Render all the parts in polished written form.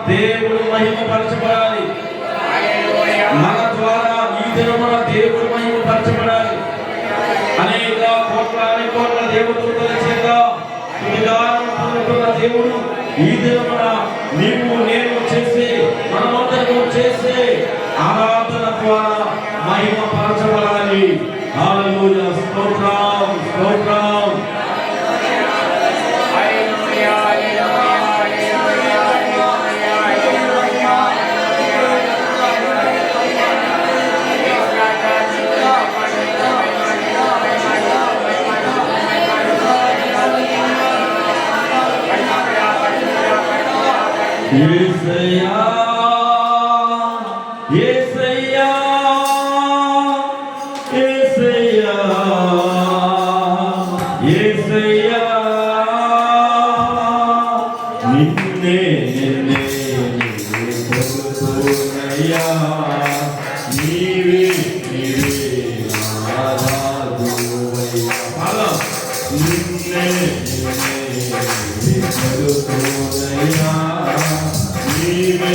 దేవుడు మహిమపరచబడాలి. మన ద్వారా ఈ దినమున దేవుడు మహిమపరచబడాలి. అనేక కోట్లాది కోట్ల దేవదూతల చేత స్తుతిగానం పొందుతున్న దేవుడు ఈ దినమున నీవు నేను చేసే మనమందరము చేసే ఆరాధన ద్వారా మహిమపరచబడాలి. హల్లెలూయా, స్తోత్రం స్తోత్రం. యేసయ్యా యేసయ్యా యేసయ్యా యేసయ్యా నిన్నే కొలుతున్నయ్యా నీవే ఆరాధువయ్యా నిన్నే కొలుతున్నయ్యా నీవే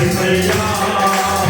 Hallelujah.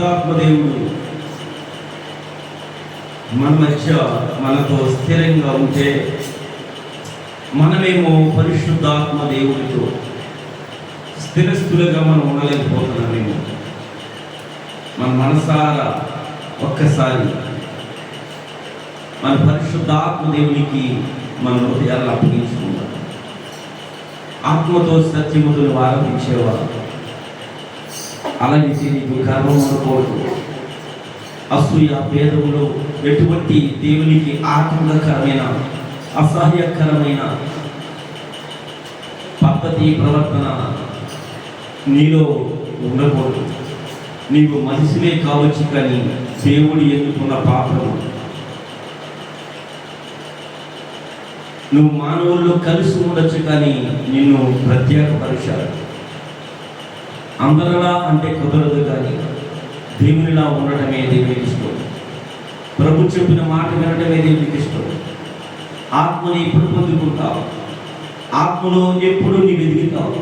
పరిశుద్ధాత్మ దేవుడు మన మధ్య మనతో స్థిరంగా ఉంటే మనమేమో పరిశుద్ధాత్మ దేవుడితో స్థిరస్థులుగా మనం ఉండలేకపోతున్నామేమో. మన మనసారా ఒక్కసారి మన పరిశుద్ధాత్మ దేవునికి మన హృదయాలను అప్పగించుకుందాం. ఆత్మతో సత్యముతో ఆరాధించేవారు. అలాగే నీకు గర్వం ఉండకూడదు. అసూయ భేదములు ఎటువంటి దేవునికి ఆటంకకరమైన అసహ్యకరమైన పద్ధతి ప్రవర్తన నీలో ఉండకూడదు. నీవు మనిషివే కావచ్చు, కానీ దేవుడు ఎన్నుకున్న పాపము. నువ్వు మానవుల్లో కలిసి ఉండొచ్చు, కానీ నిన్ను ప్రత్యేకపరిచాడు. అందరిలా అంటే కుదరదు, కానీ దేవునిలా ఉండటమే దేవునికి ఇష్టం. ప్రభు చెప్పిన మాట వినటమే దేవునికి ఇష్టం. ఆత్మని ఎప్పుడు పొందుకుంటావు? ఆత్మలో ఎప్పుడు నీవు ఎదుగుతావు?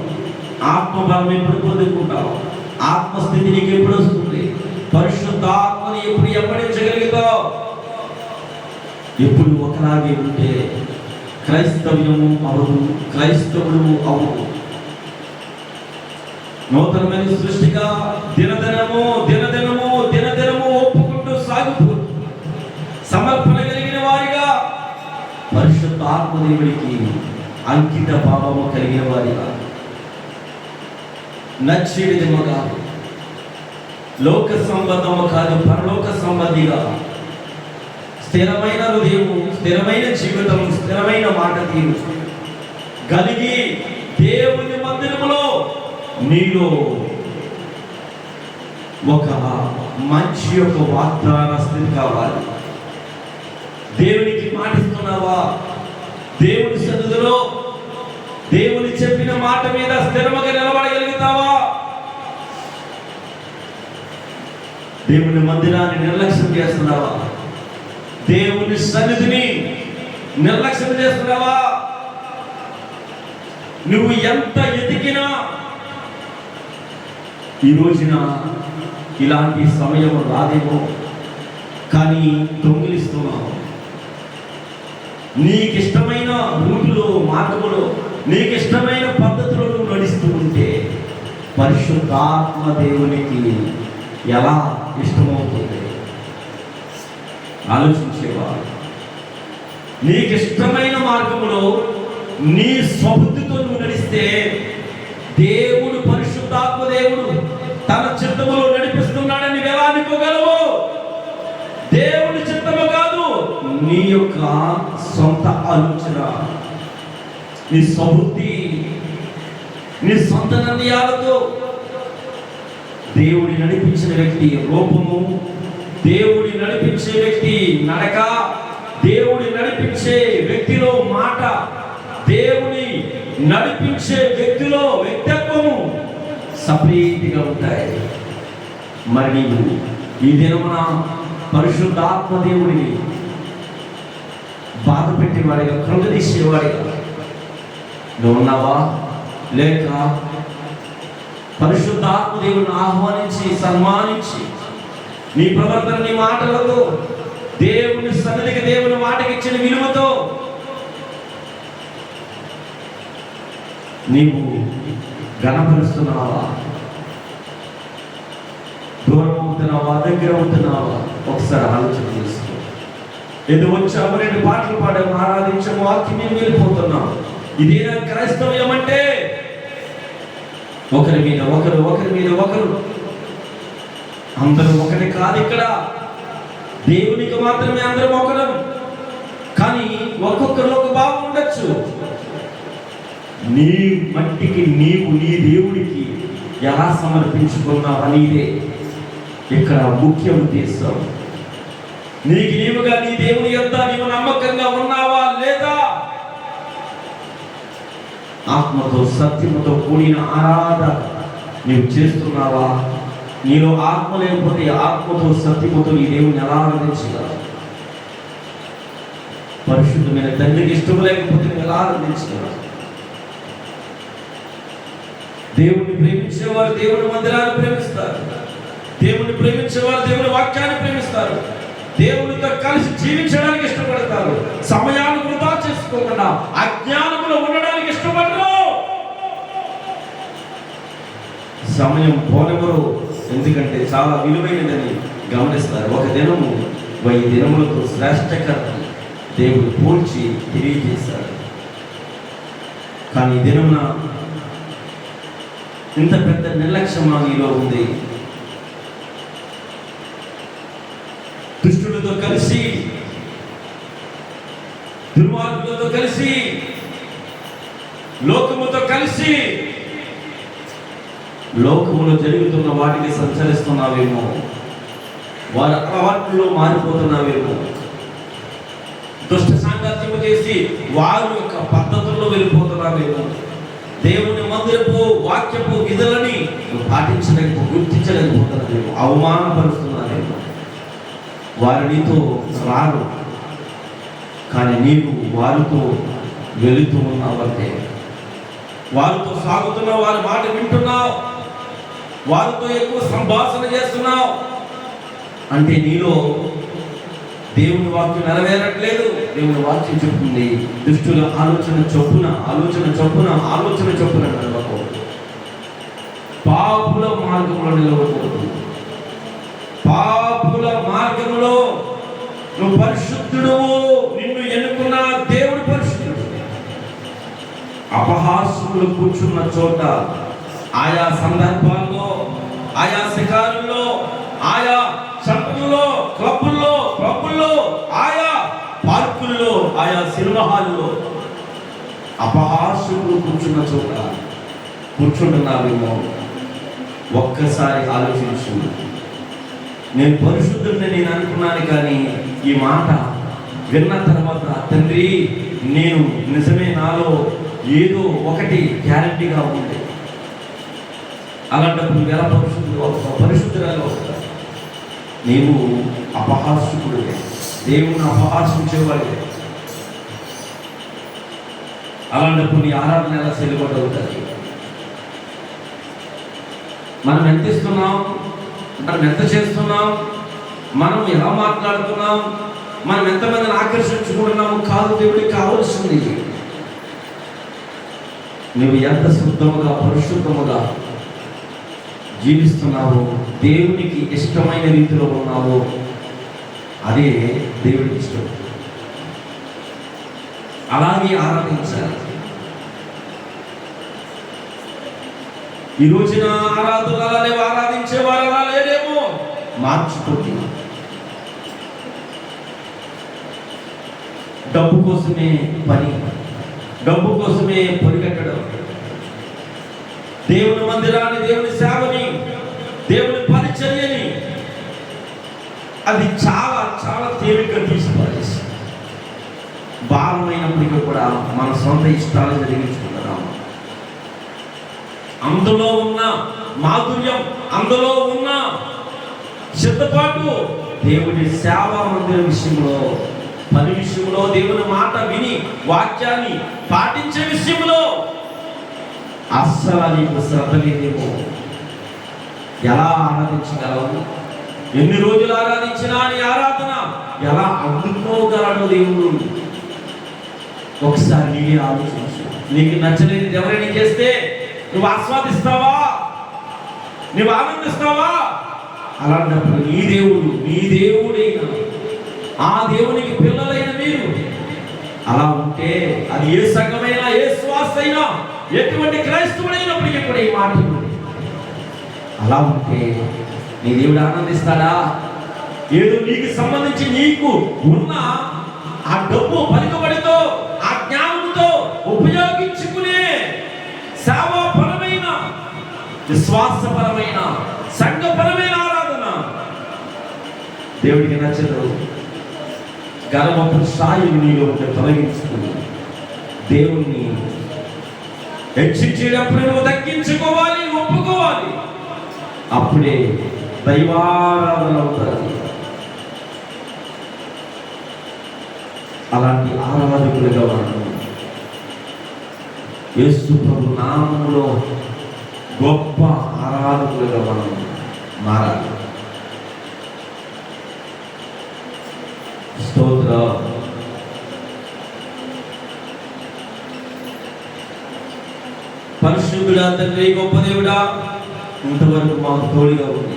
ఆత్మబలం ఎప్పుడు పొందుకుంటావు? ఆత్మస్థితి నీకు ఎప్పుడు వస్తుంది? పరిశుద్ధాత్మని ఎప్పుడు ఎప్పటించగలుగుతావు? ఎప్పుడు ఒకలాగే ఉంటే క్రైస్తవ్యము అవదు, క్రైస్తవుడు అవదు. నూతనమైన సృష్టిగా దినదినము దినదినము దినదినము ఒప్పుకుంటూ సాగుతూ సమర్పణ కలిగిన వారిగా, పరిశుద్ధ ఆత్మదేవుడికి అంకిత భావము కలిగిన వారిగా, నచ్చేదిమో కాదు, లోక సంబంధము కాదు, పరలోక సంబంధిగా స్థిరమైన హృదయము, స్థిరమైన జీవితం, స్థిరమైన మాట తీరు కలిగి దేవుని మందిరములో నీలో ఒక మంచి యొక్క వాగ్దాన స్థితి కావాలి. దేవునికి మాటిస్తున్నావా? దేవుని సన్నిధిలో దేవుని చెప్పిన మాట మీద స్థిరముగా నిలబడగలుగుతావా? దేవుని మందిరాన్ని నిర్లక్ష్యం చేస్తున్నావా? దేవుని సన్నిధిని నిర్లక్ష్యం చేస్తున్నావా? నువ్వు ఎంత ఎదిగినా ఈ రోజున ఇలాంటి సమయం రాదేమో, కానీ దొంగిలిస్తున్నావు. నీకిష్టమైన రూటులో, మార్గములో, నీకిష్టమైన పద్ధతిలో నువ్వు నడుస్తూ ఉంటే పరిశుద్ధాత్మ దేవునికి ఎలా ఇష్టమవుతుంది? ఆలోచించేవారు. నీకిష్టమైన మార్గములో నీ స్వబుద్ధితో నువ్వు నడిస్తే దేవుడు, పరిశుద్ధాత్మ దేవుడు తన చిత్తములో నడిపిస్తున్నాడని ఎలా అనుకోగలవు? దేవుడి చిత్తము కాదు, నీ యొక్క సొంత ఆలోచన, నీ స్వబుద్ధి, నీ సొంత నిర్ణయాలతో దేవుడి నడిపించిన వ్యక్తి రూపము, దేవుడి నడిపించే వ్యక్తి నడక, దేవుడి నడిపించే వ్యక్తిలో మాట, దేవుని నడిపించే వ్యక్తిలో వ్యక్తిత్వము సపరేట్గా ఉంటాయి. మరి నీవు ఈ దినమున పరిశుద్ధాత్మ దేవుడిని బాధ పెట్టేవాడిగా, కృంగదీసేవాడిగా నువ్వు ఉన్నావా? లేక పరిశుద్ధాత్మ దేవుడిని ఆహ్వానించి సన్మానించి నీ ప్రవర్తన, నీ మాటలతో, దేవుని సన్నిధికి, దేవుని మాటకి ఇచ్చిన విలువతో నీవు గణపరుస్తున్నావా? దూరం అవుతున్నావా? దగ్గర అవుతున్నావా? ఒకసారి ఆలోచన చేసుకో. ఏదో వచ్చాము, 2 పాటలు పాడాము, ఆరాధించాము, వాక్యం మేము వెళ్ళిపోతున్నాం. ఇదేనా క్రైస్తవ్యం అంటే? ఒకరి మీద ఒకరు, ఒకరి మీద ఒకరు, అందరూ ఒకటి కాదు. ఇక్కడ దేవునికి మాత్రమే అందరం ఒకరం, కానీ ఒక్కొక్కరు ఒక భావం ఉండొచ్చు. నీ మట్టికి నీవు నీ దేవుడికి ఎలా సమర్పించుకున్నావు అనేదే ఇక్కడ ముఖ్య ఉద్దేశం. నీకు నీవుగా నీ దేవుని యొద్ద నీవు నమ్మకంగా ఉన్నావా లేదా? ఆత్మతో సత్యముతో కూడిన ఆరాధన నీవు చేస్తున్నావా? నీలో ఆత్మ లేకపోతే ఆత్మతో సత్యముతో నీ దేవుని ఎలా ఆరాధించగలవు? పరిశుద్ధమైన తండ్రికి ఇష్టం లేకపోతే ఎలా ఆరాధించగలవు? దేవుడిని ప్రేమించేవారు దేవుని మందిరాన్ని ప్రేమిస్తారు. దేవుని ప్రేమించేవారు దేవుని వాక్యాన్ని ప్రేమిస్తారు. దేవునితో కలిసి జీవించడానికి ఇష్టపడతారు. సమయాన్ని వృధా చేసుకోకుండా అజ్ఞానంలో ఉండడానికి ఇష్టపడరు. సమయం పోనెవరు, ఎందుకంటే చాలా విలువైనదని గమనిస్తారు. ఒక దినము 1000 దినములతో శ్రేష్టకరం దేవుడు పోల్చి తెలియజేశాడు. కానీ ఈ దినమున ఇంత పెద్ద నిర్లక్ష్యం నీలో ఉంది. దుష్టులతో కలిసి, దుర్మార్గులతో కలిసి, లోకముతో కలిసి లోకములో జరుగుతున్న వాటికి సంచరిస్తున్నావేమో, వారి అలవాట్లలో మారిపోతున్నావేమో, దుష్ట సాంగత్యము చేసి వారి యొక్క పద్ధతుల్లో వెళ్ళిపోతున్నావేమో, దేవుని మందిరపు వాక్యపు విధులని పాటించలేకపో, గుర్తించలేకపోతున్నావేమో, అవమానపరుస్తున్నావేమో. వారు నీతో రారు, కానీ నీవు వారితో వెళుతూ ఉన్నావంటే, వారితో సాగుతున్నావు, వారి మాట వింటున్నావు, వారితో ఎక్కువ సంభాషణ చేస్తున్నావు అంటే నీలో దేవుని వాక్యం నెరవేరట్లేదు. దేవుని వాక్యం చెప్తుంది, దుష్టుల ఆలోచన చొప్పున నడవకూడదు, పాపుల మార్గంలో నిలవకూడదు. పాపుల మార్గంలో నువ్వు పరిశుద్ధుడు, నిన్ను ఎన్నుకున్న దేవుడు పరిశుద్ధుడు. అపహాసకులు కూర్చున్న చోట, ఆయా సందర్భాల్లో, ఆయా శిఖారుల్లో, ఆయా సంపదల్లో, క్లబ్బుల్లో, ఆయా పార్కుల్లో, ఆయా సినిమా హాల్లో అపహాసకులు కూర్చున్న చోట కూర్చుంటున్నావేమో. ఒక్కసారి ఆలోచించు. నేను పరిశుద్ధుడిని నేను అనుకున్నాను, కానీ ఈ మాట విన్న తర్వాత తండ్రి, నేను నిజమే, నాలో ఏదో ఒకటి గ్యారంటీగా ఉంది. అలాంటప్పుడు ఎలా పరిశుద్ధురాలు అవుతారు? నీవు అపహాసకుడివే, దేవుని అపహాసించేవాడివే. అలాంటప్పుడు నీ ఆరాధన ఎలా చెల్లుబాటు అవుతుంది? మనం ఎంత ఇస్తున్నాం, మనం ఎంత చేస్తున్నాం, మనం ఎలా మాట్లాడుతున్నాం, మనం ఎంతమందిని ఆకర్షించుకుంటున్నాము కాదు దేవుడికి కావలసింది. నువ్వు ఎంత శుద్ధముగా పరిశుద్ధముగా జీవిస్తున్నావో, దేవునికి ఇష్టమైన రీతిలో ఉన్నావో, అదే దేవుడికి ఇష్టం. అలాగే ఆరాధించాలి. ఈ రోజున ఆరాధనలు ఆరాధించేవారు అలా లేదేమో, మార్చుకోండి. డబ్బు కోసమే పని, డబ్బు కోసమే పరిగెట్టడం, దేవుని మందిరాన్ని, దేవుని సేవని, దేవుని పరిచర్యని అది చాలా చాలా తేలిగ్గా తీసుకోవాలి. భారమైనప్పటికీ కూడా మన సొంత ఇష్టాలు జరిగించుకుంటున్నాము. అందులో ఉన్న మాధుర్యం, అందులో ఉన్న సిద్ధపాటు దేవుని సేవా మందిర విషయంలో, పని విషయంలో, దేవుని మాట విని వాక్యాన్ని పాటించే విషయంలో అస్సలు నీకు శ్రద్ధ లేదేమో. ఎలా ఆరాధించగలవు? ఎన్ని రోజులు ఆరాధించినా నీ ఆరాధన ఎలా అందుకోగలడు దేవుడు? ఒకసారి నీవే ఆలోచించు. నీకు నచ్చలేదు ఎవరైనా చేస్తే నువ్వు ఆస్వాదిస్తావా? నువ్వు ఆనందిస్తావా? అలాంటప్పుడు నీ దేవుడైనా ఆ దేవునికి పిల్లలైన మీరు అలా ఉంటే, అది ఏ సంఘమైనా, ఏ శ్వాస అయినా, ఎటువంటి క్రైస్తవుడైనప్పటికీ కూడా ఈ మాట అలా ఉంటే నీ దేవుడు ఆనందిస్తాడా? ఏదో నీకు సంబంధించి నీకు ఉన్న ఆ డబ్బు పలుకుబడితో, ఆ జ్ఞానంతో ఉపయోగించుకునే సేవాపరమైన, విశ్వాసపరమైన, సంఘపరమైన ఆరాధన దేవుడికి నచ్చదు. గర్వపు స్థాయిని నీలో తొలగించుకుని దేవుణ్ణి హెచ్చించేటప్పుడు నువ్వు దక్కించుకోవాలి, ఒప్పుకోవాలి. అప్పుడే దైవారాధన అవుతుంది. అలాంటి ఆరాధకులుగా మనం యేసు ప్రభు నామములో గొప్ప ఆరాధకులుగా మనం మారాలి. స్తోత్రం. పరిశుద్ధుడా తండ్రి, గొప్ప దేవుడా, ఇంతవరకు మాకు తోడుగా ఉంది.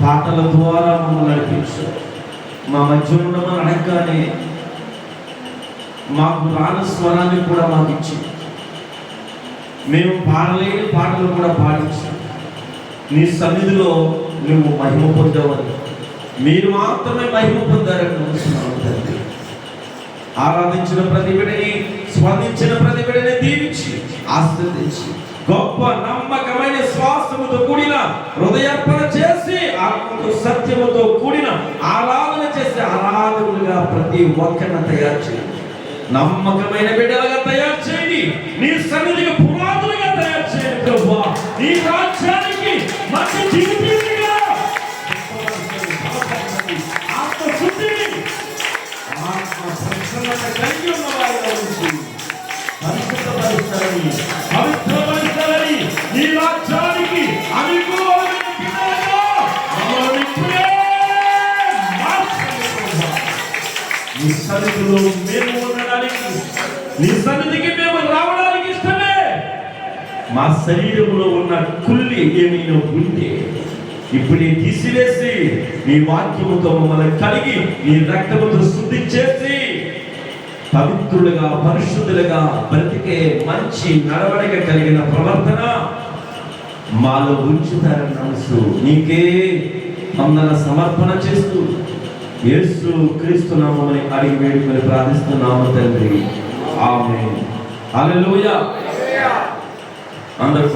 పాటల ద్వారా మమ్మల్ని నడిపించు. మా మధ్య ఉండమని అడగగానే మాకు రాని స్వరాన్ని కూడా మాకు ఇచ్చి, మేము పాడలేని పాటలు కూడా పాడించు. నీ సన్నిధిలో నువ్వు మహిమ పొందావని, మీరు మాత్రమే మహిమ పొందారని నమ్ముతున్నాను తండ్రి. ఆరాధించిన ప్రతి బిడ్డని, స్పందించిన ప్రతి బిడ్డని దీవించి ఆశీర్వదించి గొప్ప నమ్మకమైన శ్వాసముతో కూడిన హృదయార్పణ చేసి ఆత్మతో సత్యముతో కూడిన ఆరాధన చేసే ఆరాధకులుగా ప్రతి ఒక్కరిని తయారు చేయండి. నమ్మకమైన బిడ్డలుగా తయారు చేయండి. నీ సన్నిధికి పునాదులుగా తయారు చేయండి ప్రభువా. నీ రాజ్యానికి మంచి జీవితంగా ఆత్మశుద్ధిని, ఆత్మ ప్రసన్నత కలిగి ఉన్న వారిగా ఉంచి పరిశుద్ధపరుస్తారని, పవిత్రపరుస్తారని, నీ రాజ్యానికి అనుకూలమైన పిల్లలుగా మమ్మల్ని ఇప్పుడే మార్చండి ప్రభువా. నీ సన్నిధిలో మేము ఉండడానికి, నీ సన్నిధికి మేము రావడానికి ఇష్టమే. మా శరీరంలో ఉన్న కుళ్ళి ఏమైనా ఉంటే ఇప్పుడే తీసివేసి నీ వాక్యముతో మమ్మల్ని కలిగి నీ రక్తముతో శుద్ధి చేసి పవిత్రులుగా, పరిశుద్ధులుగా బ్రతికే మంచి నడవడిక కలిగిన ప్రవర్తన మాలో ఉంచుతారని నమ్ముతూ నీకే వందన సమర్పణ చేస్తూ యేసు క్రీస్తు నామమున అడిగి వేడుకొని ప్రార్థిస్తున్నాము తండ్రి. ఆమేన్. హల్లెలూయా. అందరూ